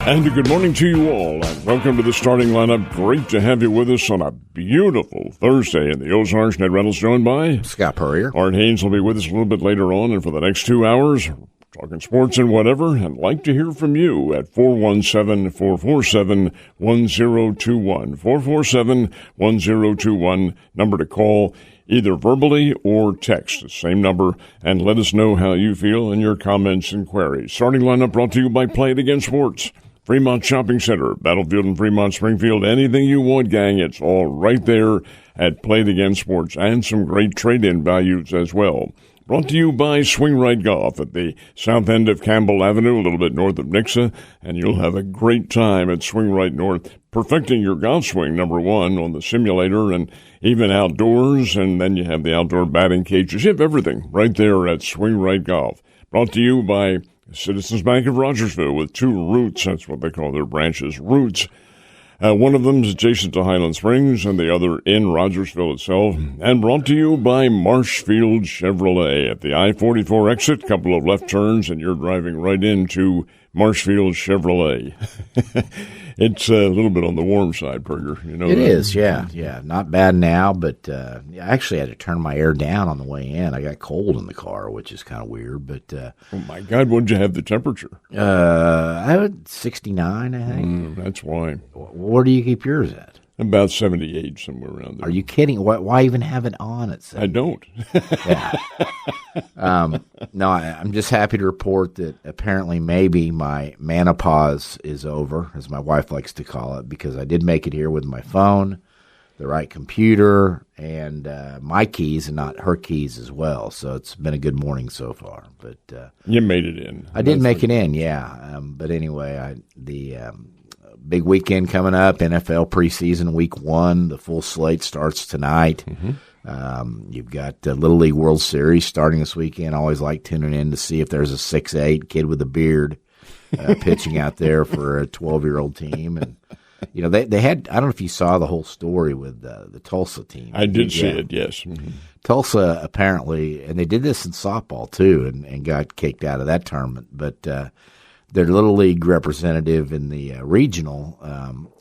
And good morning to you all, and welcome to the starting lineup. Great to have you with us on a beautiful Thursday in the Ozarks. Ned Reynolds joined by Scott Purrier. Art Haynes will be with us a little bit later on, and for the next 2 hours, talking sports and whatever, and like to hear from you at 417-447-1021. 447-1021, number to call, either verbally or text, the same number, and let us know how you feel and your comments and queries. Starting lineup brought to you by Play It Again Sports. Fremont Shopping Center, Battlefield and Fremont, Springfield, anything you want, gang, it's all right there at Play It Again Sports, and some great trade-in values as well. Brought to you by Swing Right Golf at the south end of Campbell Avenue, a little bit north of Nixa, and you'll have a great time at Swing Right North, perfecting your golf swing, number one, on the simulator and even outdoors, and then you have the outdoor batting cages. You have everything right there at Swing Right Golf. Brought to you by Citizens Bank of Rogersville with two Roots. That's what they call their branches, Roots. One of them is adjacent to Highland Springs and the other in Rogersville itself. And brought to you by Marshfield Chevrolet at the I-44 exit. Couple of left turns and you're driving right into Marshfield Chevrolet. It's a little bit on the warm side, Perger. You know it that? Is, yeah. Not bad now, but I actually had to turn my air down on the way in. I got cold in the car, which is kind of weird. But oh my God, what did you have the temperature? I had 69, I think. That's why. Where do you keep yours at? About 78, somewhere around there. Are you kidding? Why even have it on at 78? I don't. Yeah. No, I'm just happy to report that apparently maybe my menopause is over, as my wife likes to call it, because I did make it here with my phone, the right computer, and my keys, and not her keys as well. So it's been a good morning so far. But you made it in. I did make it in, yeah. But anyway, the big weekend coming up, NFL preseason week 1. The full slate starts tonight. Mm-hmm. You've got the Little League World Series starting this weekend. I always like tuning in to see if there's a 6'8" kid with a beard pitching out there for a 12-year-old team. And, you know, they had, I don't know if you saw the whole story with the Tulsa team. I did see it, yes. Mm-hmm. Tulsa apparently, and they did this in softball too, and got kicked out of that tournament. But their Little League representative in the regional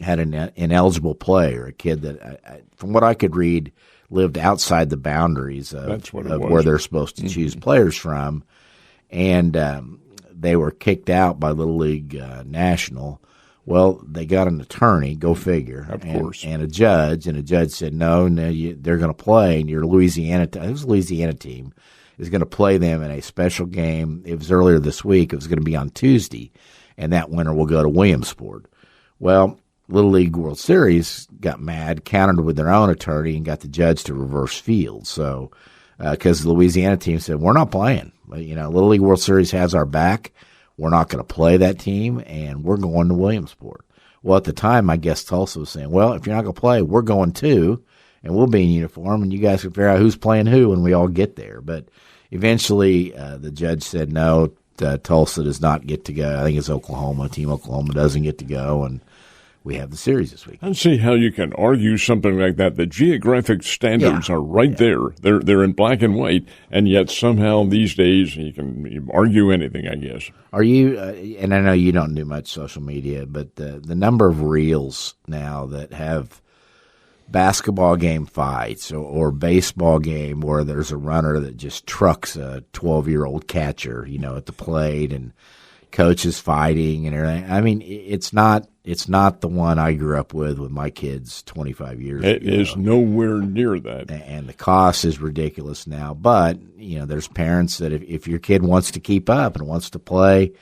had an ineligible player, a kid that, from what I could read, lived outside the boundaries of where they're supposed to choose players from. And they were kicked out by Little League National. Well, they got an attorney, go figure, of course, and a judge said, no, they're going to play, and your Louisiana team is going to play them in a special game. It was earlier this week. It was going to be on Tuesday, and that winner will go to Williamsport. Well, Little League World Series got mad, countered with their own attorney, and got the judge to reverse field. So, because the Louisiana team said, we're not playing. You know, Little League World Series has our back. We're not going to play that team, and we're going to Williamsport. Well, at the time, I guess Tulsa was saying, well, if you're not going to play, we're going too, and we'll be in uniform, and you guys can figure out who's playing who when we all get there. But eventually, the judge said, no, Tulsa does not get to go. I think it's Oklahoma. Team Oklahoma doesn't get to go, and we have the series this week. I don't see how you can argue something like that. The geographic standards are right there. They're in black and white, and yet somehow these days you can argue anything, I guess. Are you, and I know you don't do much social media, but the number of reels now that have basketball game fights or baseball game where there's a runner that just trucks a 12-year-old catcher, you know, at the plate, and coaches fighting and everything. I mean, it's not the one I grew up with my kids 25 years ago. It is nowhere near that. And the cost is ridiculous now. But, you know, there's parents that if your kid wants to keep up and wants to play,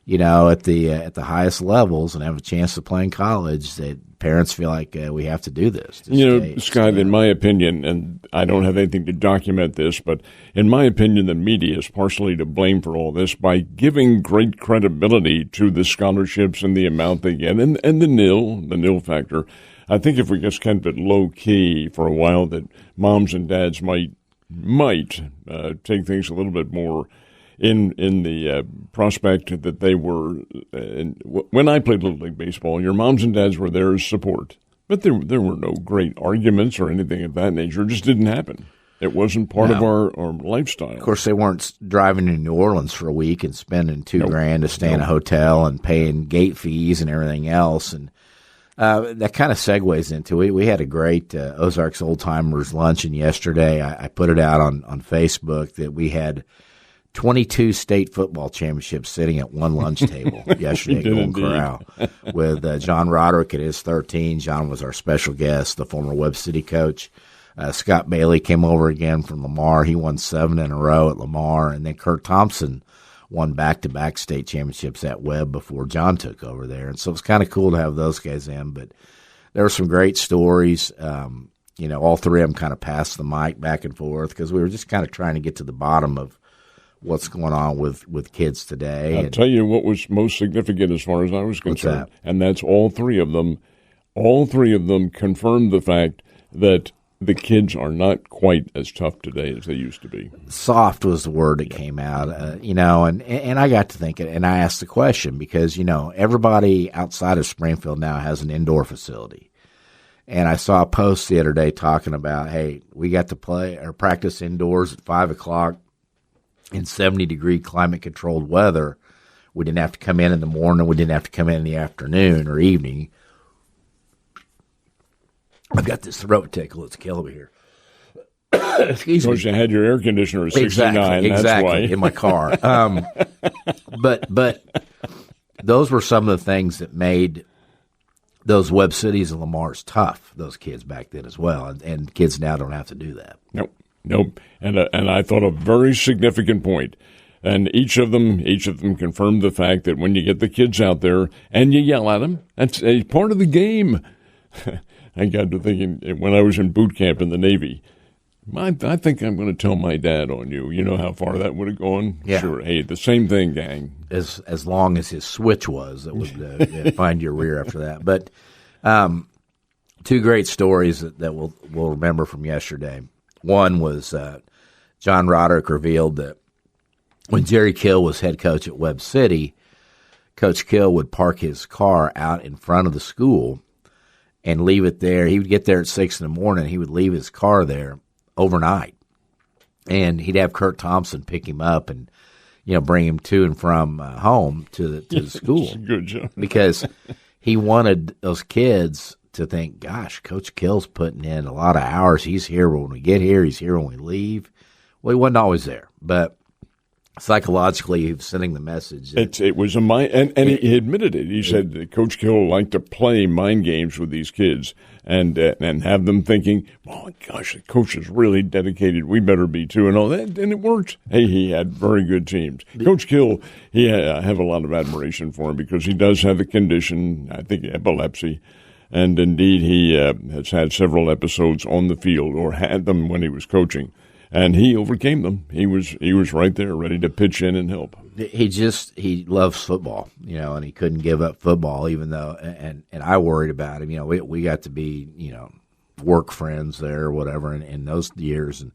you know, at the highest levels and have a chance to play in college, that parents feel like we have to do this. You know, Scott, in my opinion, and I don't have anything to document this, but in my opinion, the media is partially to blame for all this by giving great credibility to the scholarships and the amount they get and the nil factor. I think if we just kept it low key for a while, that moms and dads might take things a little bit more in the prospect that they were. When I played Little League Baseball, your moms and dads were there as support, but there were no great arguments or anything of that nature. It just didn't happen. It wasn't part of our lifestyle. Of course, they weren't driving to New Orleans for a week and spending $2,000 to stay in a hotel and paying gate fees and everything else. And that kind of segues into it. We had a great Ozarks Old Timers luncheon yesterday. I put it out on Facebook that we had 22 state football championships sitting at one lunch table yesterday at Golden Corral with John Roderique at his 13. John was our special guest, the former Webb City coach. Scott Bailey came over again from Lamar. He won 7 in a row at Lamar. And then Kurt Thompson won back-to-back state championships at Webb before John took over there. And so it's kind of cool to have those guys in. But there were some great stories. All three of them kind of passed the mic back and forth because we were just kind of trying to get to the bottom of what's going on with kids today. I'll tell you what was most significant as far as I was concerned, and that's all three of them. All three of them confirmed the fact that the kids are not quite as tough today as they used to be. Soft was the word that came out, and I got to thinking, and I asked the question because, everybody outside of Springfield now has an indoor facility. And I saw a post the other day talking about, hey, we got to play or practice indoors at 5 o'clock. In 70-degree climate-controlled weather. We didn't have to come in the morning. We didn't have to come in the afternoon or evening. I've got this throat tickle. It's killing me here. Excuse me. Because you had your air conditioner at 69. Exactly, that's why. In my car. But those were some of the things that made those Webb cities and Lamar's tough, those kids back then as well. And kids now don't have to do that. Nope. And I thought a very significant point. And each of them confirmed the fact that when you get the kids out there and you yell at them, that's a part of the game. I got to thinking when I was in boot camp in the Navy, I think I'm going to tell my dad on you. You know how far that would have gone? Yeah. Sure. Hey, the same thing, gang. As long as his switch was, that would find your rear after that. But two great stories that we'll remember from yesterday. One was John Roderique revealed that when Jerry Kill was head coach at Webb City, Coach Kill would park his car out in front of the school and leave it there. He would get there at 6 in the morning. He would leave his car there overnight. And he'd have Kurt Thompson pick him up and, bring him to and from home to the school. Good job. Because he wanted those kids to think, gosh, Coach Kill's putting in a lot of hours. He's here when we get here. He's here when we leave. Well, he wasn't always there, but psychologically, he was sending the message. It was a mind, and he admitted it. He said that Coach Kill liked to play mind games with these kids and have them thinking, oh, gosh, the coach is really dedicated. We better be too, and all that. And it worked. Hey, he had very good teams. Coach Kill, I have a lot of admiration for him because he does have a condition, I think epilepsy. And indeed, he has had several episodes on the field, or had them when he was coaching, and he overcame them. He was right there, ready to pitch in and help. He loves football, and he couldn't give up football, even though. And I worried about him. We got to be work friends there or whatever in those years, and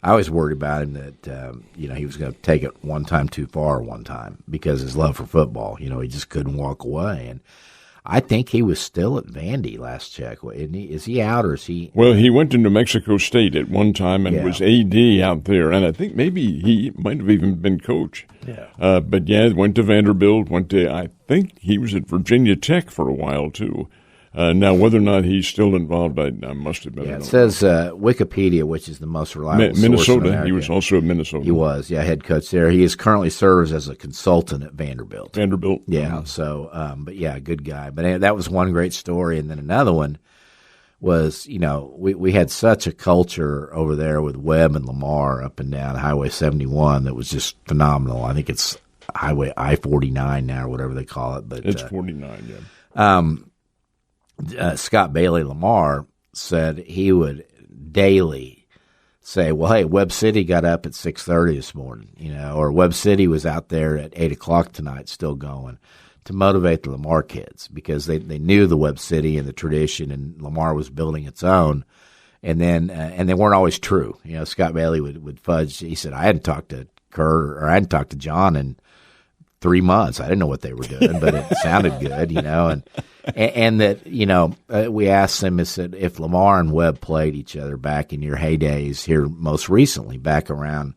I always worried about him that he was going to take it one time too far one time because his love for football. He just couldn't walk away. And I think he was still at Vandy last check. Is he out or is he? Well, he went to New Mexico State at one time and was AD out there, and I think maybe he might have even been coach. Yeah. But went to Vanderbilt. I think he was at Virginia Tech for a while too. Now, whether or not he's still involved, I must admit. Yeah, it says Wikipedia, which is the most reliable source Minnesota. in America. He was also at Minnesota. He was, head coach there. He is currently serves as a consultant at Vanderbilt. Yeah, so, but good guy. But that was one great story. And then another one was, we had such a culture over there with Webb and Lamar up and down Highway 71 that was just phenomenal. I think it's Highway I-49 now or whatever they call it. But it's 49, yeah. Scott Bailey Lamar said he would daily say, well, hey, Webb City got up at 6:30 this morning, or Webb City was out there at 8 o'clock tonight still going, to motivate the Lamar kids because they knew the Webb City and the tradition, and Lamar was building its own. And then and they weren't always true. Scott Bailey would fudge. He said, I hadn't talked to Kurt or I hadn't talked to John in 3 months. I didn't know what they were doing, but it sounded good, and that, we asked them, if Lamar and Webb played each other back in your heydays here most recently, back around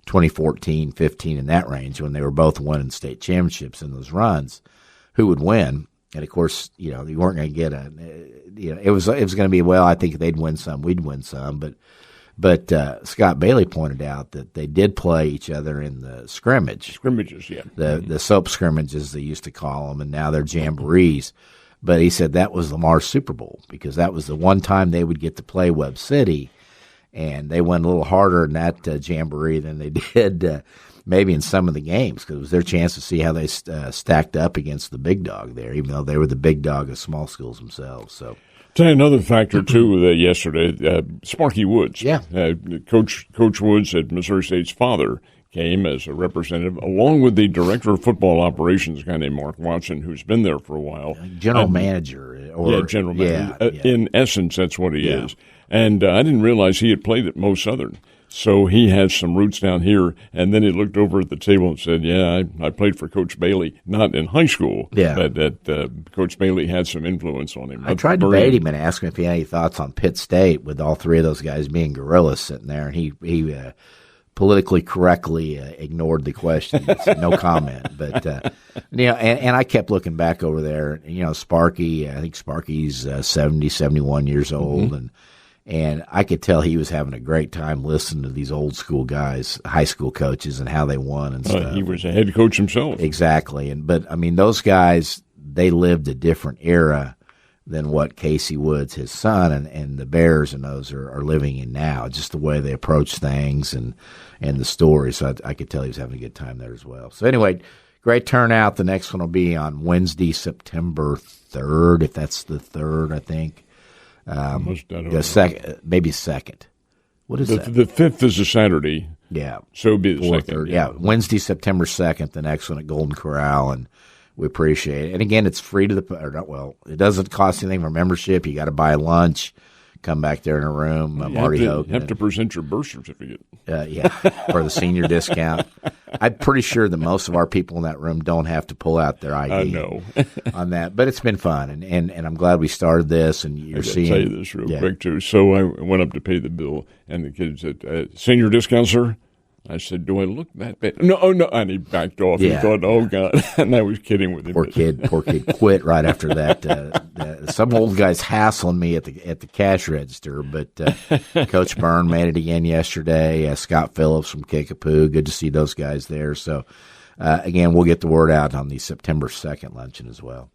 2014, 15, in that range, when they were both winning state championships in those runs, who would win? And of course, you weren't going to get it was going to be, I think they'd win some, we'd win some, but Scott Bailey pointed out that they did play each other in the scrimmages, yeah, the soap scrimmages they used to call them, and now they're jamborees. But he said that was Lamar's Super Bowl, because that was the one time they would get to play Webb City, and they went a little harder in that jamboree than they did maybe in some of the games, because it was their chance to see how they stacked up against the big dog there, even though they were the big dog of small schools themselves. So, tell you another factor too. Yesterday, Sparky Woods, Coach Woods at Missouri State's father came as a representative, along with the director of football operations, a guy named Mark Watson, who's been there for a while, general manager. General manager. In essence, that's what he is. And I didn't realize he had played at Mo Southern. So he has some roots down here, and then he looked over at the table and said, I played for Coach Bailey, not in high school, but that Coach Bailey had some influence on him. I tried to bait him and ask him if he had any thoughts on Pitt State, with all three of those guys being gorillas sitting there, and he politically correctly ignored the question. Said no comment. But, and I kept looking back over there, Sparky, I think Sparky's 70, 71 years old, and I could tell he was having a great time listening to these old school guys, high school coaches, and how they won and stuff. He was a head coach himself. Exactly. But those guys, they lived a different era than what Casey Woods, his son, and the Bears and those are living in now. Just the way they approach things and the stories. So I could tell he was having a good time there as well. So anyway, great turnout. The next one will be on Wednesday, September 3rd, if that's the 3rd, I think. Maybe second. What is that? The 5th is a Saturday. Yeah. So it'll be the 2nd. Yeah, Wednesday, September 2nd, the next one at Golden Corral, and we appreciate it. And again, it's free to it doesn't cost anything for membership. You got to buy lunch, come back there in a room. You have to present your birth certificate. For the senior discount. I'm pretty sure that most of our people in that room don't have to pull out their ID. I know. On that. But it's been fun, and I'm glad we started this, and you're seeing. I'll tell you this real quick, too. So I went up to pay the bill, and the kid said, senior discount, sir? I said, do I look that bad? No, and he backed off. He thought, oh, God. And I was kidding with him. Poor kid quit right after that. Some old guy's hassling me at the cash register, but Coach Byrne made it again yesterday. Scott Phillips from Kickapoo. Good to see those guys there. So, again, we'll get the word out on the September 2nd luncheon as well.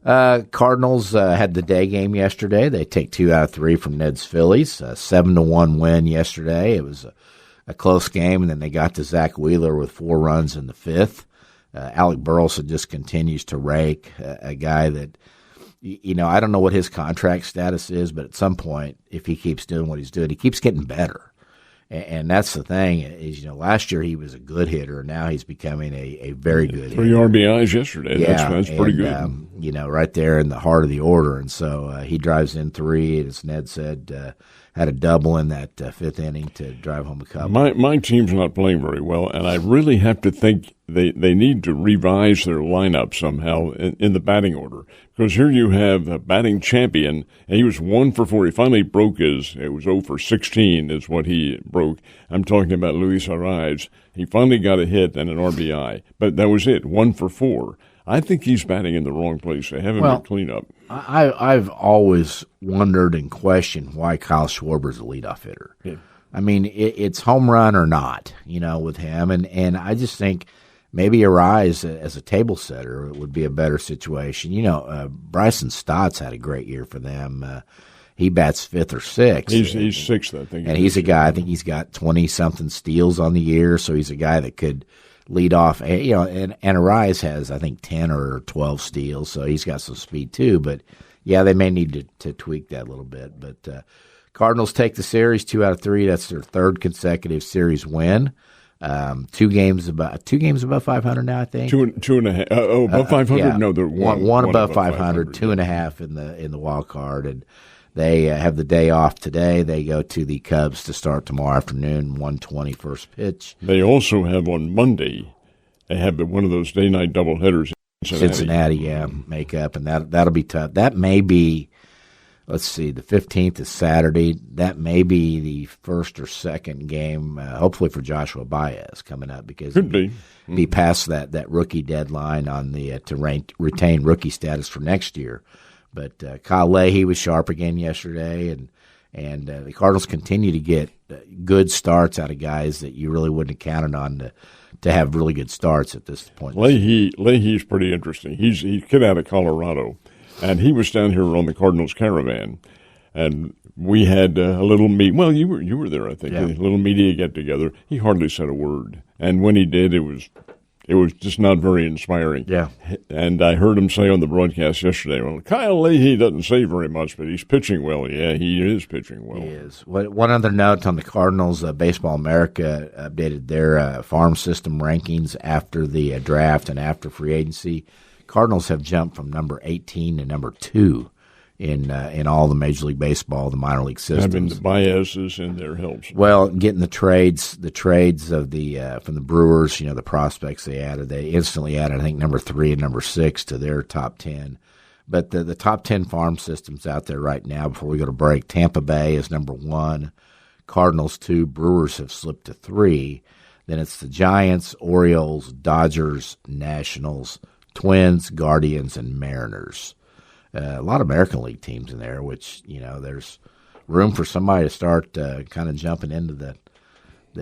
Cardinals had the day game yesterday. They take 2 out of 3 from Ned's Phillies. 7-1 win yesterday. It was a close game, and then they got to Zach Wheeler with 4 runs in the 5th. Alec Burleson just continues to rake, a guy that, I don't know what his contract status is, but at some point, if he keeps doing what he's doing, he keeps getting better. And that's the thing is, last year he was a good hitter, and now he's becoming a very good hitter. 3 RBIs yesterday. That's pretty good. Right there in the heart of the order. And so he drives in 3, as Ned said, had a double in that 5th inning to drive home a couple. My team's not playing very well, and I really have to think they need to revise their lineup somehow in the batting order. Because here you have the batting champion, and he was 1 for 4. He finally broke it was 0 for 16 is what he broke. I'm talking about Luis Arraez. He finally got a hit and an RBI, but that was it, 1 for 4. I think he's batting in the wrong place. They haven't been cleaned up. I've always wondered and questioned why Kyle Schwarber's a leadoff hitter. Yeah. I mean, it's home run or not, with him. And I just think maybe Arraez as a table setter would be a better situation. Bryson Stott's had a great year for them. He bats 5th or 6th. He's 6th, I think. And he's a guy, I think he's got 20-something steals on the year, so he's a guy that could – lead off, and Arraez has, I think, 10 or 12 steals, so he's got some speed too. But, they may need to tweak that a little bit. But Cardinals take the series 2 out of 3. That's their 3rd consecutive series win. 2 games above 500 now, I think. 2.5. Above 500? No, they're one above 500, 2.5 in the wild card. And they have the day off today. They go to the Cubs to start tomorrow afternoon, 1:20 first pitch. They also have on Monday, they have one of those day-night doubleheaders Cincinnati, makeup, and that'll be tough. That may be, let's see, the 15th is Saturday. That may be the first or second game, hopefully for Joshua Baez coming up, because could be past that rookie deadline on the to retain rookie status for next year. But Kyle Leahy was sharp again yesterday, and the Cardinals continue to get good starts out of guys that you really wouldn't have counted on to have really good starts at this point. Leahy's pretty interesting. He's a kid out of Colorado, and he was down here on the Cardinals caravan, and we had a little meet. Well, you were there, I think. Yeah. A little media get together. He hardly said a word, and when he did, it was just not very inspiring. Yeah. And I heard him say on the broadcast yesterday, well, Kyle Leahy doesn't say very much, but he's pitching well. Yeah, he is pitching well. He is. One other note on the Cardinals, Baseball America updated their farm system rankings after the draft and after free agency. Cardinals have jumped from number 18 to number 2 in all the Major League Baseball, the minor league systems. Having the Baez's in there helps. Well, getting the trades of the from the Brewers, the prospects they added. They instantly added, I think, number 3 and number 6 to their top 10. But the top 10 farm systems out there right now, before we go to break, Tampa Bay is number 1, Cardinals 2, Brewers have slipped to 3. Then it's the Giants, Orioles, Dodgers, Nationals, Twins, Guardians, and Mariners. A lot of American League teams in there, which, there's room for somebody to start kind of jumping into the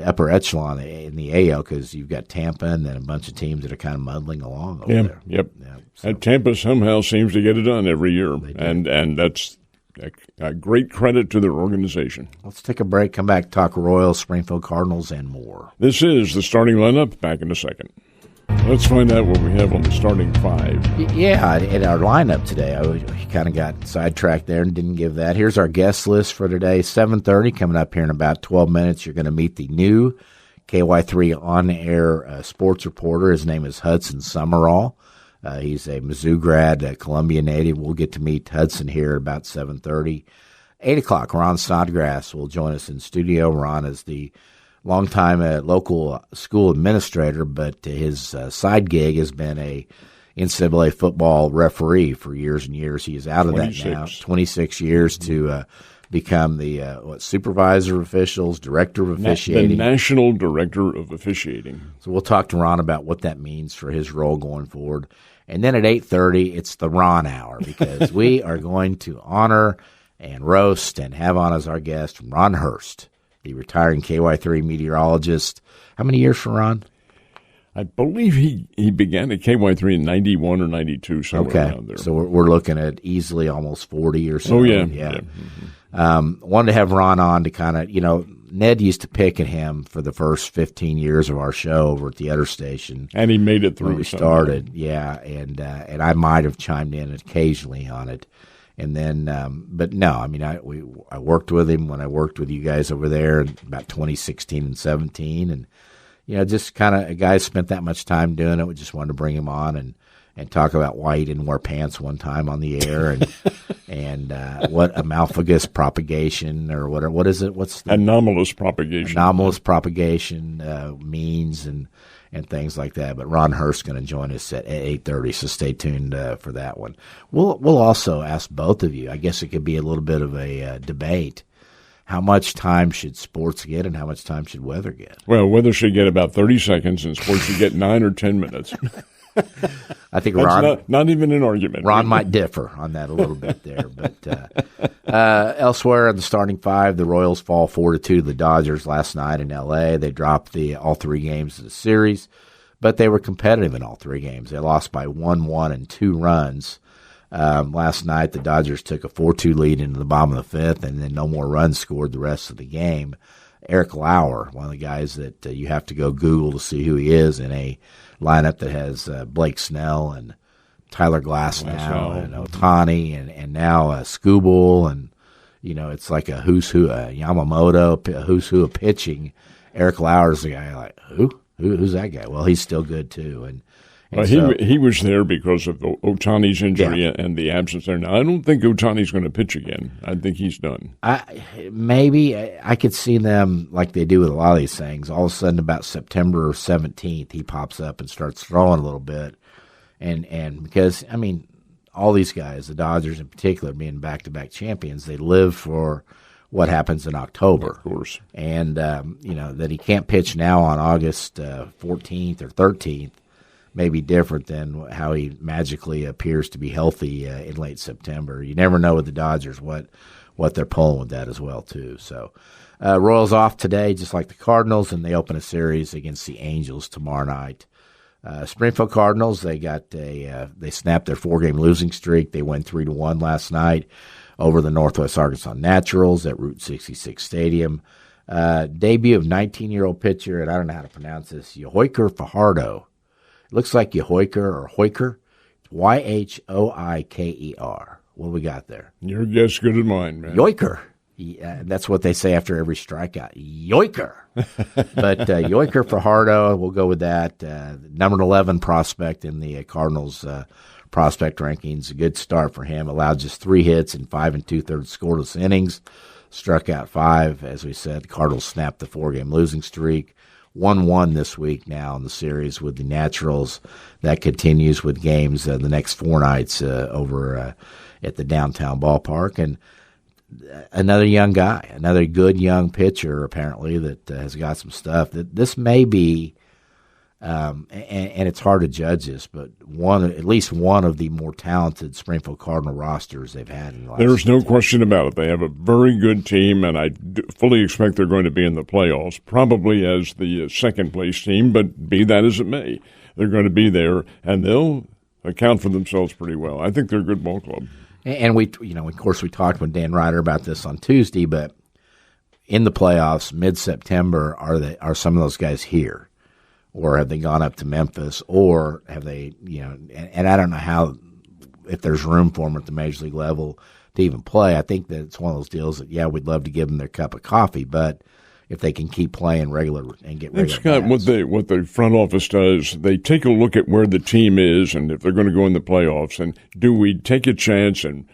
upper echelon in the AL, because you've got Tampa and then a bunch of teams that are kind of muddling along over there. Yep. Yeah, so. And Tampa somehow seems to get it done every year, and that's a great credit to their organization. Let's take a break, come back, talk Royals, Springfield Cardinals, and more. This is the starting lineup. Back in a second. Let's find out what we have on the starting 5. Yeah, in our lineup today, I kind of got sidetracked there and didn't give that. Here's our guest list for today. 7:30, coming up here in about 12 minutes, you're going to meet the new KY3 on-air sports reporter. His name is Hudson Summerall. He's a Mizzou grad, a Columbia native. We'll get to meet Hudson here at about 7:30. 8 o'clock, Ron Snodgrass will join us in studio. Ron is the longtime local school administrator, but his side gig has been a NCAA football referee for years and years. He is out of that now, 26 years to become the supervisor of officials, director of officiating. The national director of officiating. So we'll talk to Ron about what that means for his role going forward. And then at 8:30, it's the Ron Hour, because we are going to honor and roast and have on as our guest Ron Hurst, the retiring KY3 meteorologist. How many years for Ron? I believe he began at KY3 in 91 or 92, somewhere around there. So we're looking at easily almost 40 or so. Oh, yeah. Mm-hmm. Wanted to have Ron on to kind of, Ned used to pick at him for the first 15 years of our show over at the other station. And he made it through. When we started, yeah. And I might have chimed in occasionally on it. And then, but no, I worked with him when I worked with you guys over there in about 2016 and 17. And, just kind of a guy spent that much time doing it. We just wanted to bring him on and talk about why he didn't wear pants one time on the air and what amalphagus propagation or what is it? What's the anomalous propagation? Anomalous propagation means and things like that. But Ron Hurst is going to join us at 8:30, so stay tuned for that one. We'll also ask both of you. I guess it could be a little bit of a debate. How much time should sports get and how much time should weather get? Well, weather should get about 30 seconds and sports should get 9 or 10 minutes. I think That's Ron not even an argument. Ron might differ on that a little bit there, but elsewhere in the starting 5, the Royals fall 4-2 to the Dodgers last night in L.A. They dropped all 3 games of the series, but they were competitive in all 3 games. They lost by 1-1 and 2 runs. Last night, the Dodgers took a 4-2 lead into the bottom of the 5th, and then no more runs scored the rest of the game. Eric Lauer, one of the guys that you have to go Google to see who he is, in a lineup that has Blake Snell and Tyler Glasnow and Ohtani and now Skubal, and it's like a who's who, Yamamoto, a who's who of pitching. Eric Lauer's the guy like who's that guy? Well, he's still good too, and he was there because of Ohtani's injury and the absence there. Now, I don't think Ohtani's going to pitch again. I think he's done. I could see them, like they do with a lot of these things, all of a sudden about September 17th, he pops up and starts throwing a little bit. And because, I mean, all these guys, the Dodgers in particular, being back-to-back champions, they live for what happens in October. Of course. And, that he can't pitch now on August 14th or 13th may be different than how he magically appears to be healthy in late September. You never know with the Dodgers what they're pulling with that as well, too. So Royals off today, just like the Cardinals, and they open a series against the Angels tomorrow night. Springfield Cardinals, they snapped their 4-game losing streak. They went 3-1 last night over the Northwest Arkansas Naturals at Route 66 Stadium. Debut of 19-year-old pitcher, and I don't know how to pronounce this, Yhoiker Fajardo. It looks like Yhoiker or Yhoiker. Yhoiker. What do we got there? Your guess good as mine, man. Yhoiker. That's what they say after every strikeout. Yhoiker. But Yhoiker Fajardo, we'll go with that. Number 11 prospect in the Cardinals prospect rankings. A good start for him. Allowed just 3 hits in 5 2/3 scoreless innings. Struck out 5. As we said, the Cardinals snapped the 4-game losing streak. 1-1 this week now in the series with the Naturals. That continues with games the next 4 nights over at the downtown ballpark. And another young guy, another good young pitcher apparently that has got some stuff. That this may be, and it's hard to judge this, but at least one of the more talented Springfield Cardinal rosters they've had in the last There's no 10 years. question about it. They have a very good team, and I fully expect they're going to be in the playoffs, probably as the second-place team, but be that as it may, they're going to be there, and they'll account for themselves pretty well. I think they're a good ball club. And we, of course, we talked with Dan Ryder about this on Tuesday, but in the playoffs, mid-September, are some of those guys here? Or have they gone up to Memphis? Or have they, and I don't know if there's room for them at the major league level to even play. I think that it's one of those deals that, we'd love to give them their cup of coffee, but if they can keep playing regular and get regular Scott, what the front office does, they take a look at where the team is and if they're going to go in the playoffs, and do we take a chance and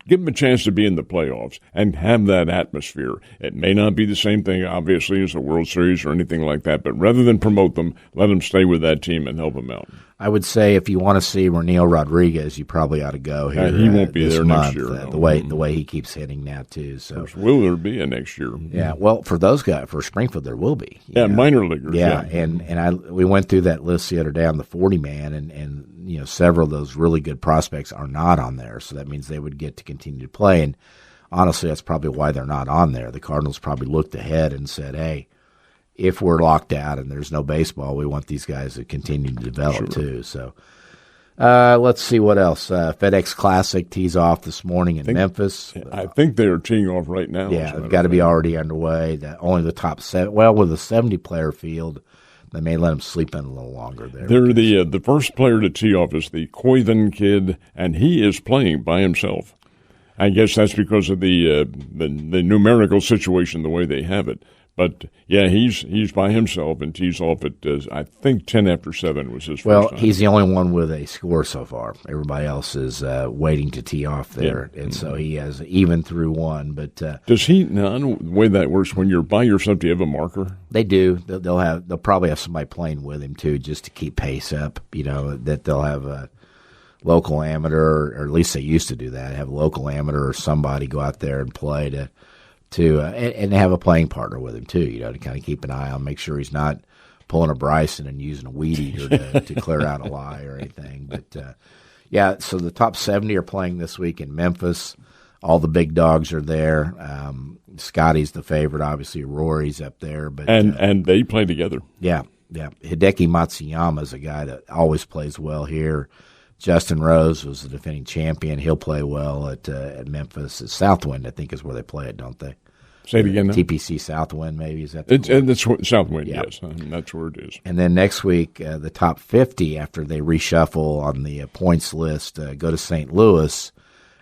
give them a chance to be in the playoffs and have that atmosphere. It may not be the same thing, obviously, as the World Series or anything like that, but rather than promote them, let them stay with that team and help them out. I would say if you want to see Renil Rodriguez, you probably ought to go here. He won't be there month, next year. The way he keeps hitting now too. So will there be a next year? Yeah, well, for those guys, for Springfield, there will be. Minor leaguers. Yeah, and we went through that list the other day on the 40-man, and several of those really good prospects are not on there. So that means they would get to continue to play. And honestly, that's probably why they're not on there. The Cardinals probably looked ahead and said, "Hey, if we're locked out and there's no baseball, we want these guys to continue to develop too." So let's see what else. FedEx Classic tees off this morning in Memphis. I think they're teeing off right now. Yeah, they've got to be already underway. Only the top 7. Well, with a 70-player field, they may let them sleep in a little longer there. They're the first player to tee off is the Coythan kid, and he is playing by himself. I guess that's because of the numerical situation, the way they have it. But, he's by himself and tees off at, I think, 10 after 7 was his first time. He's the only one with a score so far. Everybody else is waiting to tee off there. Yeah. And so he has even through 1. But does he – now, I know the way that works. When you're by yourself, do you have a marker? They do. They'll probably have somebody playing with him, too, just to keep pace up, that they'll have a local amateur, or at least they used to do that, have a local amateur or somebody go out there and play and have a playing partner with him too, to kind of keep an eye on, make sure he's not pulling a Bryson and using a weed eater to clear out a lie or anything. But so the top 70 are playing this week in Memphis. All the big dogs are there. Scotty's the favorite, obviously. Rory's up there, but and they play together. Yeah. Hideki Matsuyama is a guy that always plays well here. Justin Rose was the defending champion. He'll play well at Memphis. Southwind, I think, is where they play it, don't they? Say it again now. TPC Southwind, maybe. Is that it's Southwind, yes. That's where it is. And then next week, the top 50, after they reshuffle on the points list, go to St. Louis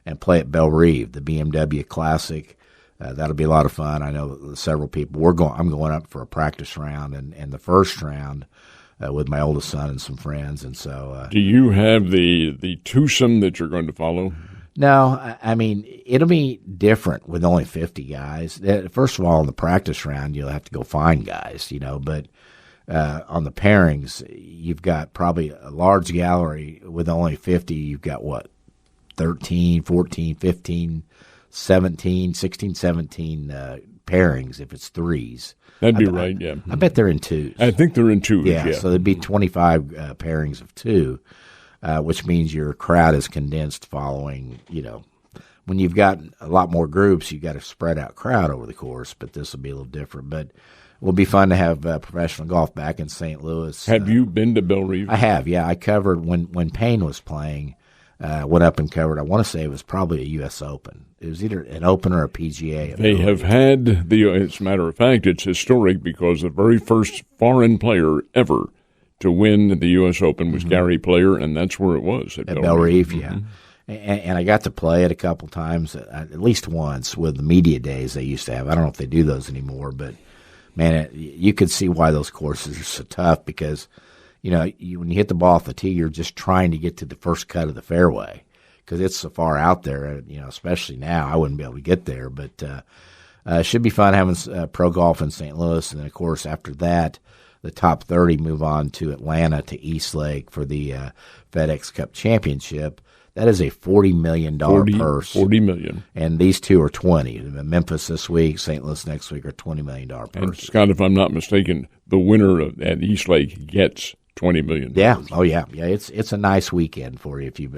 and play at Belle Reve, the BMW Classic. That'll be a lot of fun. I know several people. I'm going up for a practice round and the first round with my oldest son and some friends. And so, do you have the twosome that you're going to follow? No, I mean, it'll be different with only 50 guys. First of all, in the practice round, you'll have to go find guys, but on the pairings, you've got probably a large gallery with only 50. You've got, 13, 14, 15, 17, 16, 17 pairings if it's threes. That'd be right, yeah. I bet they're in twos. I think they're in twos, yeah. So there'd be 25 pairings of two, which means your crowd is condensed following, when you've got a lot more groups, you've got a spread out crowd over the course, but this will be a little different. But it will be fun to have professional golf back in St. Louis. Have you been to Bellerive? I have, yeah. I covered when Payne was playing, went up and covered, I want to say it was probably a U.S. Open. It was either an Open or a PGA. They have had, as a matter of fact, it's historic because the very first foreign player ever to win the U.S. Open was Gary Player, and that's where it was, at Bellerive, yeah. And I got to play it a couple times, at least once, with the media days they used to have. I don't know if they do those anymore, but, man, you could see why those courses are so tough because, when you hit the ball off the tee, you're just trying to get to the first cut of the fairway because it's so far out there, especially now. I wouldn't be able to get there, but it should be fun having pro golf in St. Louis. And then, of course, after that, the top 30 move on to Atlanta to Eastlake for the FedEx Cup Championship. That is a $40 million purse. $40 million. And these two are 20. Memphis this week, St. Louis next week are $20 million purses. And Scott, if I'm not mistaken, the winner at Eastlake gets $20 million. Yeah. Oh, yeah. Yeah, it's a nice weekend for you if you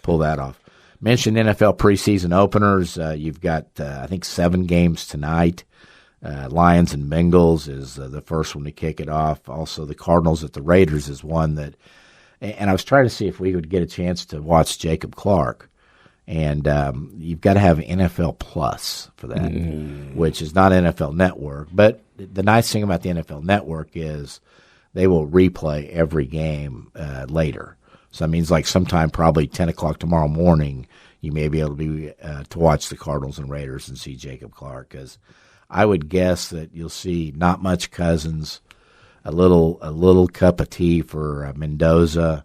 pull that off. Mentioned NFL preseason openers. You've got, I think, 7 games tonight. Lions and Bengals is the first one to kick it off. Also, the Cardinals at the Raiders is one that – and I was trying to see if we would get a chance to watch Jacob Clark. And you've got to have NFL Plus for that, which is not NFL Network. But the nice thing about the NFL Network is they will replay every game later. So that means like sometime probably 10 o'clock tomorrow morning, you may be able to watch the Cardinals and Raiders and see Jacob Clark. Because I would guess that you'll see not much Cousins, a little cup of tea for Mendoza,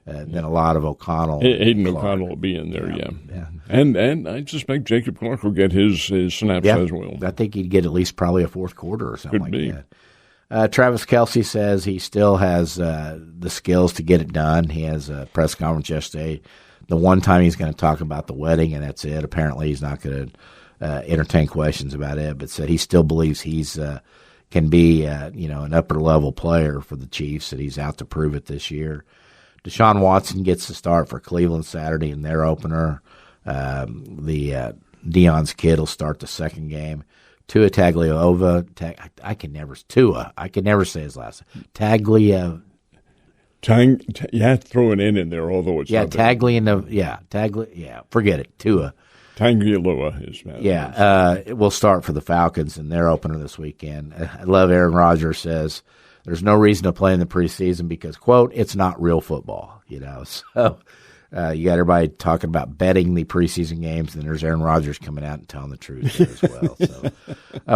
then a lot of O'Connell. Aiden O'Connell will be in there, yeah. And I suspect Jacob Clark will get his snaps as well. I think he'd get at least probably a fourth quarter or something Could be. that. Travis Kelce says he still has the skills to get it done. He has a press conference yesterday. The one time he's going to talk about the wedding, and that's it. Apparently he's not going to entertain questions about it, but said he still believes he's can be an upper-level player for the Chiefs, that he's out to prove it this year. Deshaun Watson gets the start for Cleveland Saturday in their opener. Deion's kid will start the second game. Tua Tagliova, I can never say his last name. You have to throw an N in there, although it's not forget it, Tua. Tagliova is bad. It will start for the Falcons in their opener this weekend. I love Aaron Rodgers says there's no reason to play in the preseason because, quote, it's not real football, So you got everybody talking about betting the preseason games, and there's Aaron Rodgers coming out and telling the truth there as well. So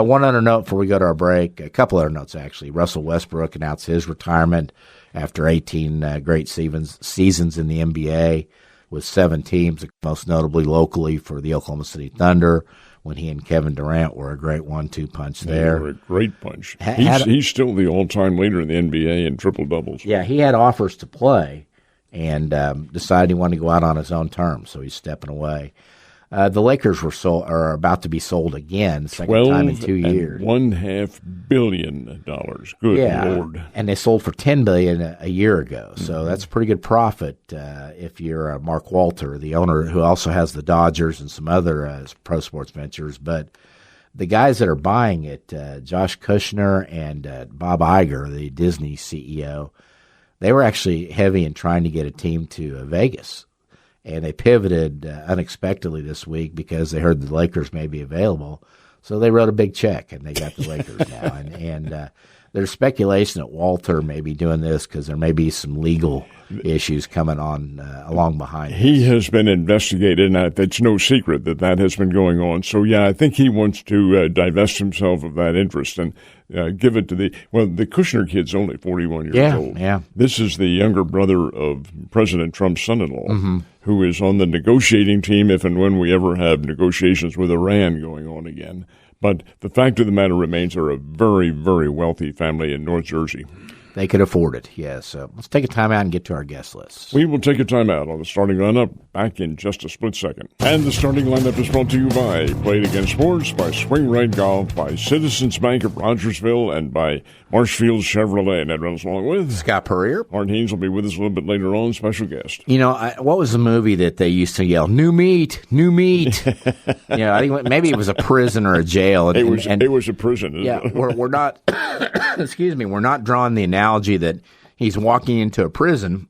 one other note before we go to our break, a couple other notes actually. Russell Westbrook announced his retirement after 18 great seasons in the NBA. With 7 teams, most notably locally for the Oklahoma City Thunder, when he and Kevin Durant were a great 1-2 punch there. They were a great punch. He's still the all-time leader in the NBA in triple-doubles. Yeah, he had offers to play and decided he wanted to go out on his own terms, so he's stepping away. The Lakers are about to be sold again, second time in 2 years. $12.5 billion. Good Lord! And they sold for $10 billion a year ago, so that's a pretty good profit if you're Mark Walter, the owner, who also has the Dodgers and some other pro sports ventures. But the guys that are buying it, Josh Kushner and Bob Iger, the Disney CEO, they were actually heavy in trying to get a team to Vegas. And they pivoted unexpectedly this week because they heard the Lakers may be available. So they wrote a big check, and they got the Lakers now. And there's speculation that Walter may be doing this because there may be some legal issues coming on along behind. He has been investigated, and it's no secret that has been going on. So, I think he wants to divest himself of that interest and give it to the Kushner kid's only 41 years old. Yeah. This is the younger brother of President Trump's son-in-law, who is on the negotiating team if and when we ever have negotiations with Iran going on again. But the fact of the matter remains they're a very, very wealthy family in North Jersey. They could afford it, yes. So let's take a time out and get to our guest list. We will take a time out on the starting lineup back in just a split second. And the starting lineup is brought to you by Play It Again Sports, by Swing Right Golf, by Citizens Bank of Rogersville, and by Marshfield Chevrolet. Ned Reynolds along with Scott Purrier. Martin Haynes will be with us a little bit later on, special guest. You know, what was the movie that they used to yell, new meat, new meat? I think maybe it was a prison or a jail. It was a prison. Yeah, we're not, excuse me, we're not drawing the analogy that he's walking into a prison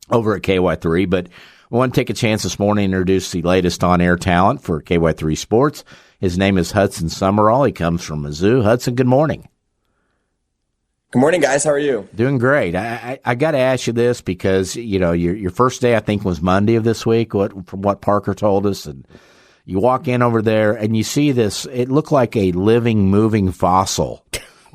over at KY3, but we want to take a chance this morning to introduce the latest on-air talent for KY3 Sports. His name is Hudson Summerall. He comes from Mizzou. Hudson, good morning. Good morning, guys. How are you? Doing great. I got to ask you this because, your first day, I think, was Monday of this week, from what Parker told us, and you walk in over there and you see this, it looked like a living, moving fossil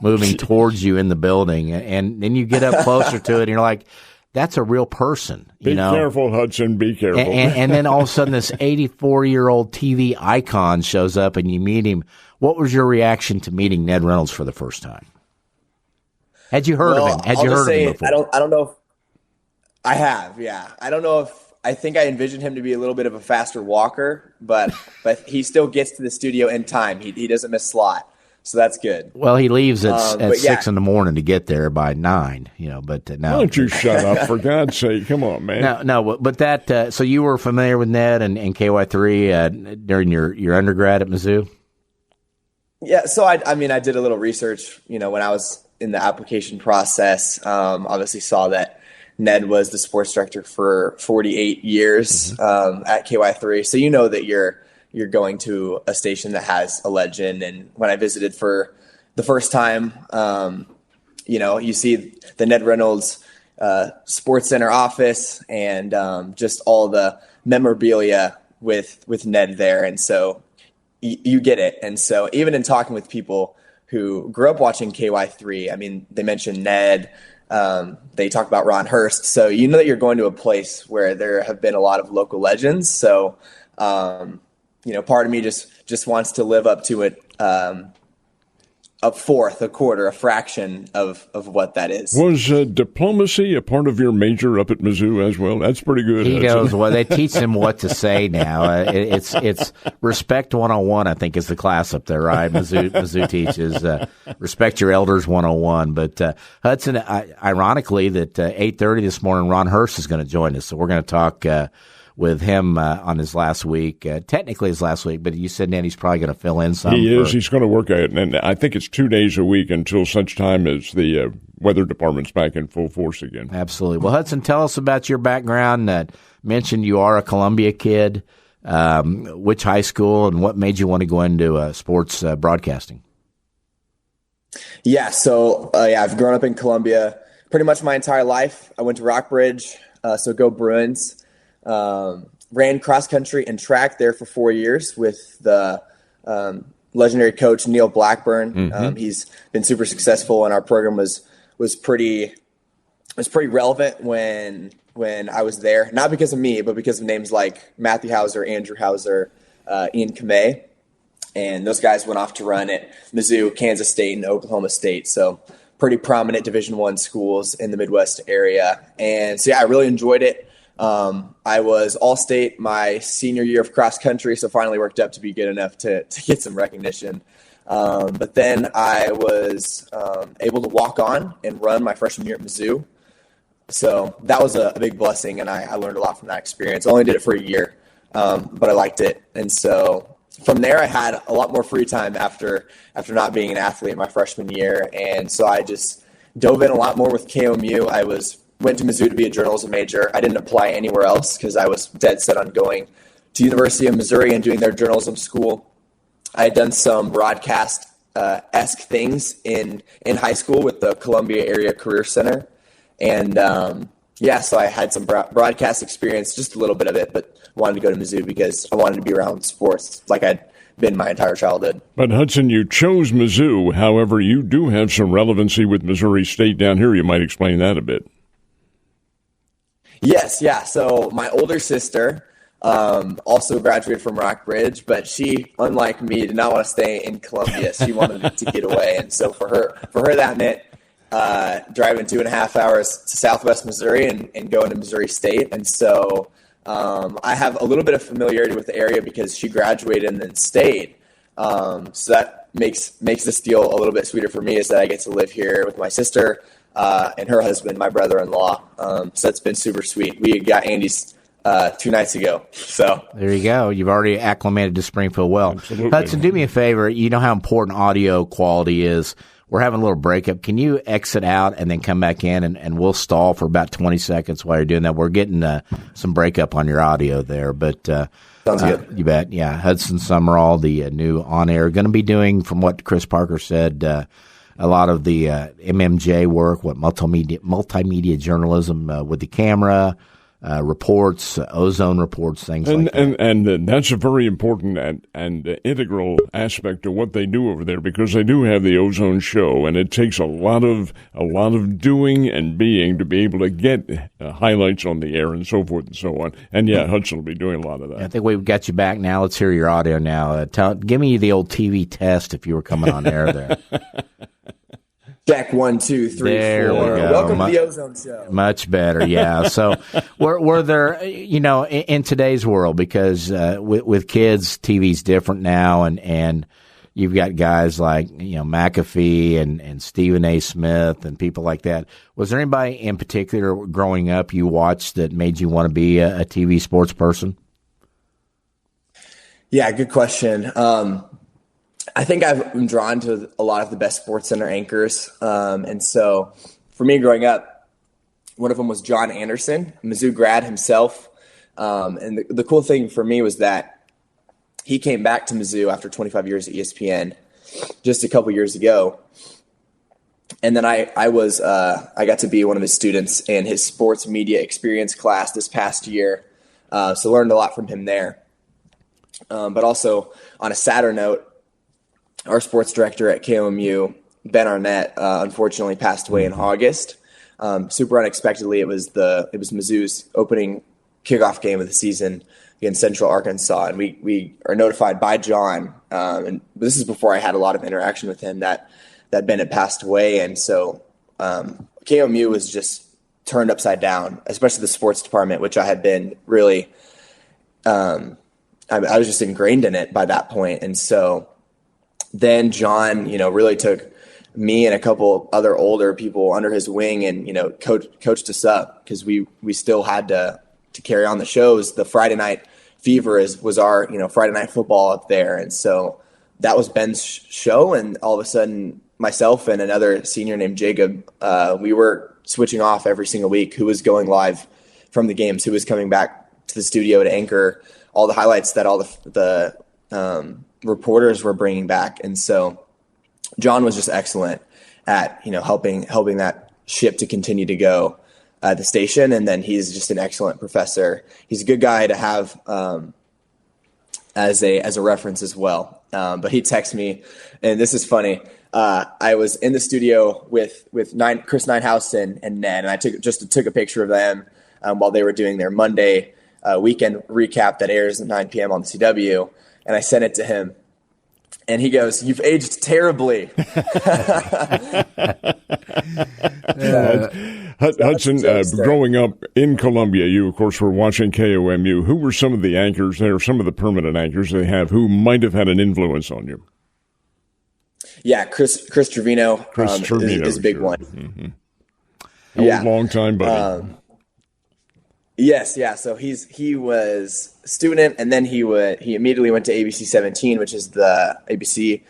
moving towards you in the building, and then you get up closer to it, and you're like, that's a real person. Be careful, Hudson, be careful. And then all of a sudden this 84-year-old TV icon shows up, and you meet him. What was your reaction to meeting Ned Reynolds for the first time? Had you heard of him? Had you heard of him before? I don't know if I have, yeah. I don't know if I think I envisioned him to be a little bit of a faster walker, but he still gets to the studio in time. He doesn't miss slot. So that's good. Well, he leaves at 6 in the morning to get there by 9, but no. Why don't you shut up, for God's sake? Come on, man. No, but that, so you were familiar with Ned and KY3 during your undergrad at Mizzou? Yeah, so I did a little research, when I was in the application process. Obviously saw that Ned was the sports director for 48 years at KY3. So you know that you're going to a station that has a legend. And when I visited for the first time, you see the Ned Reynolds Sports Center office and just all the memorabilia with Ned there. And so you get it. And so even in talking with people who grew up watching KY3, they mentioned Ned, they talk about Ron Hurst. So you know that you're going to a place where there have been a lot of local legends. So, part of me just wants to live up to it, a fourth, a quarter, a fraction of what that is. Was diplomacy a part of your major up at Mizzou as well? That's pretty good. He knows well. They teach him what to say now. It's Respect 101, I think, is the class up there, right? Mizzou teaches Respect Your Elders 101. But Hudson, ironically, that 8:30 this morning, Ron Hurst is going to join us. So we're going to talk with him on his last week, technically his last week, but you said, Ned, he's probably going to fill in some. He is. He's going to work at it, and I think it's 2 days a week until such time as the weather department's back in full force again. Absolutely. Well, Hudson, tell us about your background. Mentioned you are a Columbia kid. Which high school, and what made you want to go into sports broadcasting? Yeah, so I've grown up in Columbia pretty much my entire life. I went to Rockbridge, so go Bruins. Ran cross country and track there for 4 years with the legendary coach Neil Blackburn. He's been super successful, and our program was pretty relevant when I was there. Not because of me, but because of names like Matthew Hauser, Andrew Hauser, Ian Kamei, and those guys went off to run at Mizzou, Kansas State, and Oklahoma State. So pretty prominent Division I schools in the Midwest area. And so I really enjoyed it. I was All-State my senior year of cross country, so finally worked up to be good enough to get some recognition. But then I was able to walk on and run my freshman year at Mizzou. So that was a big blessing, and I learned a lot from that experience. I only did it for a year, but I liked it. And so from there, I had a lot more free time after not being an athlete my freshman year. And so I just dove in a lot more with KOMU. Went to Mizzou to be a journalism major. I didn't apply anywhere else because I was dead set on going to University of Missouri and doing their journalism school. I had done some broadcast-esque things in high school with the Columbia Area Career Center. And, so I had some broadcast experience, just a little bit of it, but wanted to go to Mizzou because I wanted to be around sports like I'd been my entire childhood. But, Hudson, you chose Mizzou. However, you do have some relevancy with Missouri State down here. You might explain that a bit. Yes, yeah. So my older sister also graduated from Rockbridge, but she, unlike me, did not want to stay in Columbia. She wanted to get away. And so for her that meant driving 2.5 hours to Southwest Missouri and going to Missouri State. And so I have a little bit of familiarity with the area because she graduated and then stayed. So that makes this deal a little bit sweeter for me, is that I get to live here with my sister and her husband, my brother-in-law. So that's been super sweet. We got Andy's 2 nights ago. So there you go. You've already acclimated to Springfield well. Absolutely. Hudson, do me a favor. You know how important audio quality is. We're having a little breakup. Can you exit out and then come back in, and we'll stall for about 20 seconds while you're doing that? We're getting some breakup on your audio there, but sounds good. You bet. Yeah, Hudson Summerall, the new on-air, going to be doing, from what Chris Parker said, a lot of the MMJ work, multimedia journalism with the camera, reports, ozone reports, things like that. And that's a very important and integral aspect of what they do over there, because they do have the ozone show, and it takes a lot of doing and being to be able to get highlights on the air and so forth and so on. And yeah, Hudson will be doing a lot of that. I think we've got you back now. Let's hear your audio now. Give me the old TV test if you were coming on air there. Check 1, 2, 3, there 4. We go. Welcome to the Ozone Show. Much better, yeah. So, were there, in today's world, because with kids, TV's different now, and you've got guys like McAfee and Stephen A. Smith and people like that. Was there anybody in particular growing up you watched that made you want to be a TV sports person? Yeah, good question. I think I've been drawn to a lot of the best Sports Center anchors. And so for me growing up, one of them was John Anderson, Mizzou grad himself. And the cool thing for me was that he came back to Mizzou after 25 years at ESPN just a couple years ago. And then I got to be one of his students in his sports media experience class this past year. So learned a lot from him there. But also on a sadder note, our sports director at KOMU, Ben Arnett, unfortunately passed away in August. Super unexpectedly, it was Mizzou's opening kickoff game of the season against Central Arkansas, and we are notified by John, and this is before I had a lot of interaction with him, that Ben had passed away, and so KOMU was just turned upside down, especially the sports department, which I had been really, I was just ingrained in it by that point, and so then John, really took me and a couple other older people under his wing and, coached us up, because we still had to carry on the shows. The Friday Night Fever was our, Friday Night Football up there. And so that was Ben's show. And all of a sudden, myself and another senior named Jacob, we were switching off every single week who was going live from the games, who was coming back to the studio to anchor all the highlights that all the reporters were bringing back. And so John was just excellent at, helping that ship to continue to go at the station. And then he's just an excellent professor. He's a good guy to have as a reference as well. But he texted me, and this is funny. I was in the studio with Chris Ninehouse and Ned, and I took a picture of them while they were doing their Monday weekend recap that airs at 9 p.m. on the CW. And I sent it to him, and he goes, "You've aged terribly." Hudson, growing up in Columbia, you, of course, were watching KOMU. Who were some of the anchors there, some of the permanent anchors they have, who might have had an influence on you? Yeah, Chris Trevino, is a big one. Mm-hmm. Long time buddy. Yes, yeah. So he was a student, and then he immediately went to ABC 17, which is the ABC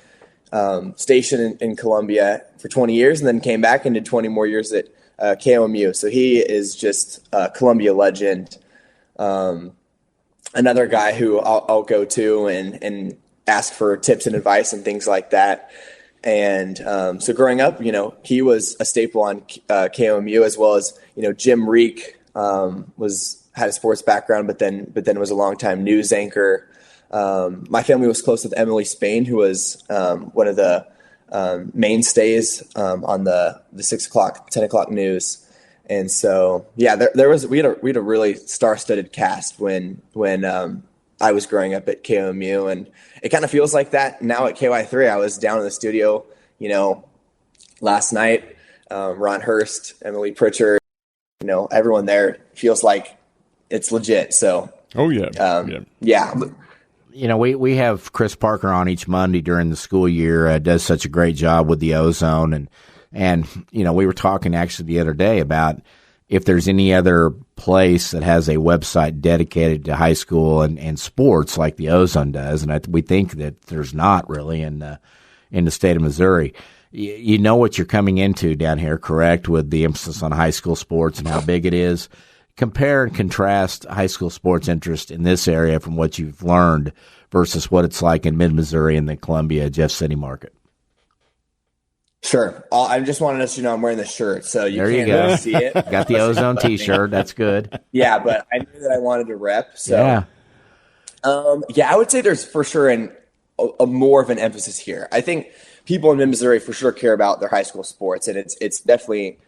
station in Columbia, for 20 years, and then came back and did 20 more years at KOMU. So he is just a Columbia legend. Another guy who I'll go to and ask for tips and advice and things like that. And so growing up, he was a staple on KOMU, as well as Jim Reek. Had a sports background, but then was a longtime news anchor. My family was close with Emily Spain, who was one of the mainstays on the 6 o'clock, 10 o'clock news. And so, yeah, we had a really star-studded cast when I was growing up at KOMU, and it kind of feels like that now at KY3. I was down in the studio, last night. Ron Hurst, Emily Pritchard, everyone there feels like it's legit. So, yeah. We have Chris Parker on each Monday during the school year. Does such a great job with the Ozone, and we were talking actually the other day about if there's any other place that has a website dedicated to high school and sports like the Ozone does, and we think that there's not really in the state of Missouri. You know what you're coming into down here, correct, with the emphasis on high school sports and how big it is. Compare and contrast high school sports interest in this area from what you've learned versus what it's like in mid-Missouri and the Columbia, Jeff City market. Sure. I just wanted to let you know I'm wearing the shirt, so you can't really see it. Got the Ozone T-shirt. That's good. Yeah, but I knew that I wanted to rep. So, yeah. I would say there's for sure a more of an emphasis here. I think people in mid-Missouri for sure care about their high school sports, and it's definitely,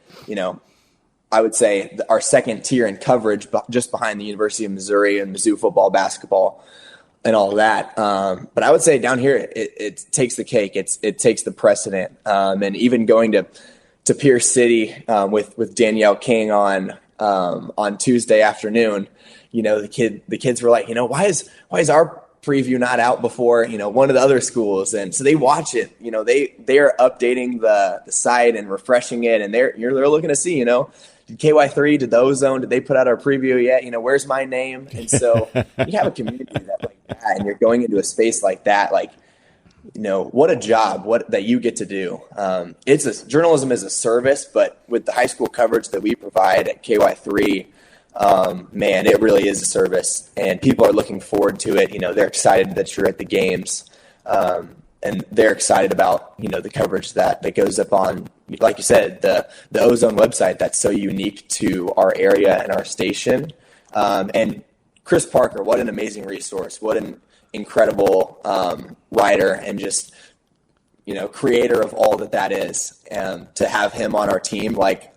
I would say our second tier in coverage, just behind the University of Missouri and Mizzou football, basketball, and all of that. But I would say down here, it takes the cake. It takes the precedent. And even going to Pierce City with Danielle King on Tuesday afternoon, the kids were like, why is our preview not out before one of the other schools? And so they watch it. They are updating the site and refreshing it, and they're looking to see did KY3, did the Ozone, did they put out our preview yet? Where's my name? And so you have a community that like that, and you're going into a space like that, like what a job that you get to do. Journalism is a service, but with the high school coverage that we provide at KY3, man, it really is a service, and people are looking forward to it. They're excited that you're at the games, and they're excited about the coverage that goes up on, like you said, the Ozone website that's so unique to our area and our station. And Chris Parker, what an amazing resource! What an incredible writer, and just creator of all that is. And to have him on our team, like,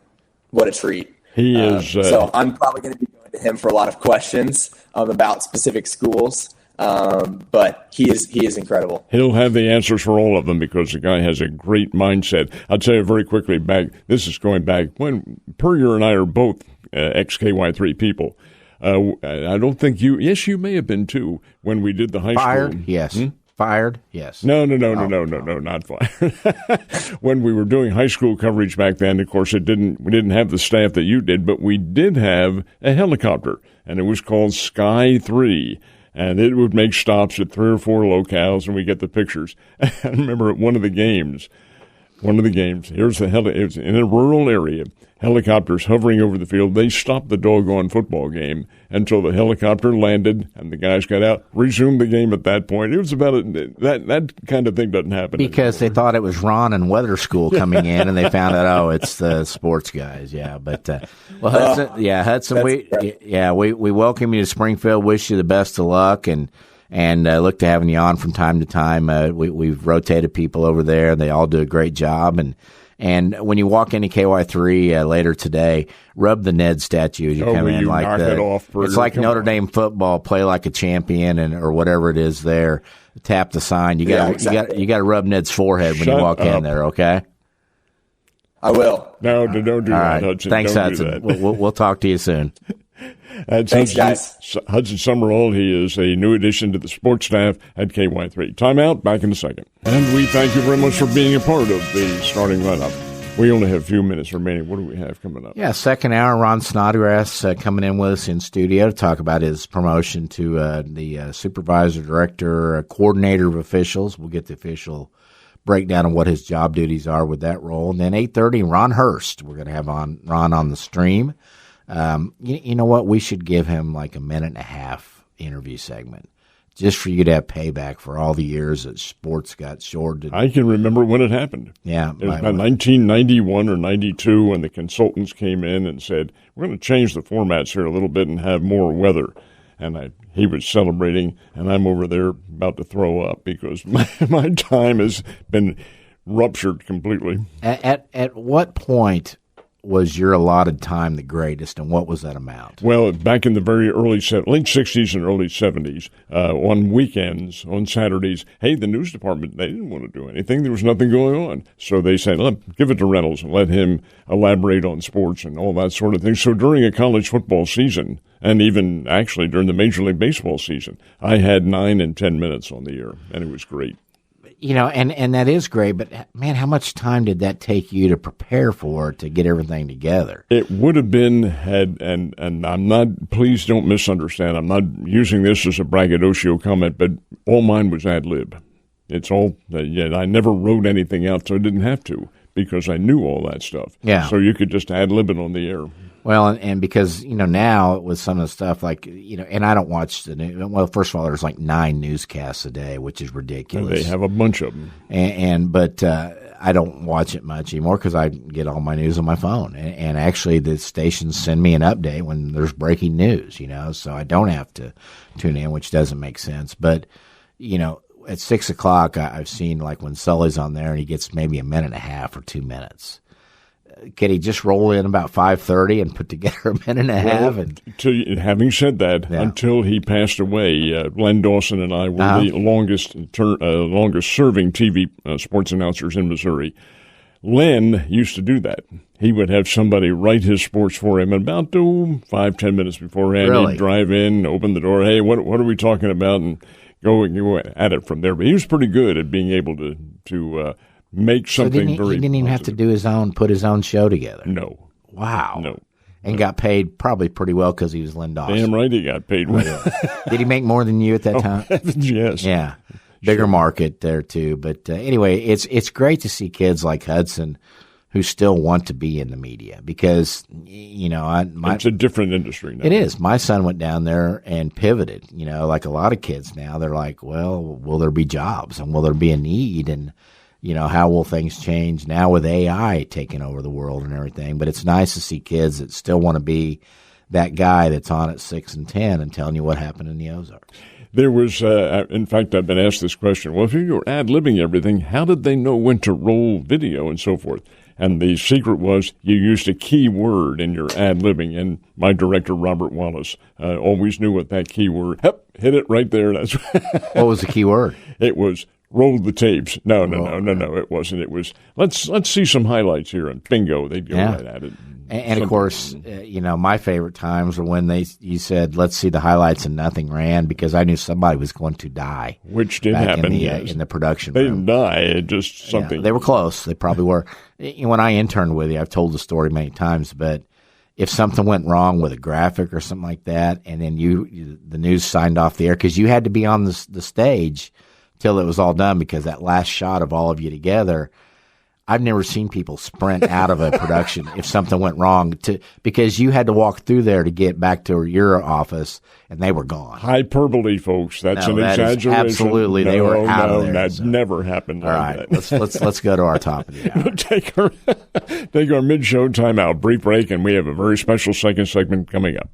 what a treat. He is. So I'm probably going to be going to him for a lot of questions about specific schools. But he is incredible. He'll have the answers for all of them because the guy has a great mindset. I'll tell you very quickly this is going back when Puryear and I are both ex-KY3 people. I don't think yes, you may have been too when we did the high Fired? school. Yes. Fired? Yes. No, not fired. When we were doing high school coverage back then, of course, we didn't have the staff that you did, but we did have a helicopter, and it was called Sky 3. And it would make stops at 3 or 4 locales, and we get the pictures. I remember at one of the games, here's it was in a rural area, helicopters hovering over the field. They stopped the doggone football game until the helicopter landed and the guys got out, resumed the game at that point. It was about that kind of thing doesn't happen because anymore. They thought it was Ron and Weather School coming in, and they found out, it's the sports guys. Yeah, but Hudson, we welcome you to Springfield. Wish you the best of luck, and look to having you on from time to time. We've rotated people over there. They all do a great job, and when you walk into KY3 later today, rub the Ned statue as you come in. It's like Notre Dame football, play like a champion, or whatever it is there. Tap the sign. You got to rub Ned's forehead when you walk in there. Okay. I will. No, don't do that, Hudson. Thanks, don't Hudson. Do that. We'll talk to you soon. Thanks, guys. Hudson Summerall. He is a new addition to the sports staff at KY3. Timeout, back in a second. And we thank you very much for being a part of the starting lineup. We only have a few minutes remaining. What do we have coming up? Yeah, second hour, Ron Snodgrass coming in with us in studio to talk about his promotion to the supervisor, director, coordinator of officials. We'll get the official breakdown of what his job duties are with that role. And then 8:30, Ron Hurst. We're going to have Ron on the stream. You know what? We should give him like a 1.5-minute interview segment just for you to have payback for all the years that sports got shorted. I can remember when it happened. Yeah. It was about 1991 or 92 when the consultants came in and said, we're going to change the formats here a little bit and have more weather. And he was celebrating, and I'm over there about to throw up because my time has been ruptured completely. At what point was your allotted time the greatest, and what was that amount? Well, back in the very late 60s and early 70s, on weekends, on Saturdays, hey, the news department, they didn't want to do anything. There was nothing going on. So they said, give it to Reynolds and let him elaborate on sports and all that sort of thing. So during a college football season, and even actually during the Major League Baseball season, I had 9 and 10 minutes on the air, and it was great. And that is great, but man, how much time did that take you to prepare for, to get everything together? It would have been and I'm not, please don't misunderstand, I'm not using this as a braggadocio comment, but all mine was ad lib. It's all, I never wrote anything out, so I didn't have to, because I knew all that stuff. Yeah. So you could just ad lib it on the air. Well, and because, now with some of the stuff like, and I don't watch the news. Well, first of all, there's like 9 newscasts a day, which is ridiculous. They have a bunch of them. But I don't watch it much anymore because I get all my news on my phone. And actually the stations send me an update when there's breaking news, so I don't have to tune in, which doesn't make sense. But, at 6 o'clock, I've seen like when Sully's on there and he gets maybe a minute and a half or 2 minutes. Can he just roll in about 5:30 and put together a minute and a half? Having said that, until he passed away, Len Dawson and I were the longest serving TV sports announcers in Missouri. Len used to do that. He would have somebody write his sports for him, and about 5-10 minutes beforehand, he'd drive in, open the door. Hey, what are we talking about? And go at it from there. But he was pretty good at being able to make something he didn't even have to do put his own show together. No. Wow. No. And got paid probably pretty well because he was Len Dawson. Damn right he got paid well. Did he make more than you at that time? Heavens, yes. Yeah. Bigger market there too. But anyway, it's great to see kids like Hudson who still want to be in the media because, it's a different industry now. It is. My son went down there and pivoted, like a lot of kids now. They're like, well, will there be jobs and will there be a need? And, how will things change now with AI taking over the world and everything? But it's nice to see kids that still want to be that guy that's on at 6 and 10 and telling you what happened in the Ozarks. There was, in fact, I've been asked this question. Well, if you were ad-libbing everything, how did they know when to roll video and so forth? And the secret was you used a key word in your ad-libbing, and my director, Robert Wallace, always knew what that key word. Hit it right there. That's what was the key word? It was roll the tapes. No, it wasn't. It was let's see some highlights here, and bingo, they'd go right at it. And of course, my favorite times were when you said, let's see the highlights and nothing ran because I knew somebody was going to die. Which did happen, in the production room. They didn't die, it just something. Yeah, they were close. They probably were. When I interned with you, I've told the story many times, but if something went wrong with a graphic or something like that, and then the news signed off the air because you had to be on the stage till it was all done because that last shot of all of you together, I've never seen people sprint out of a production if something went wrong because you had to walk through there to get back to your office and they were gone. Hyperbole, folks. That's an exaggeration. Absolutely, they were out of there. That never happened. All right, let's go to our top of the hour. Take our mid-show timeout, brief break, and we have a very special second segment coming up.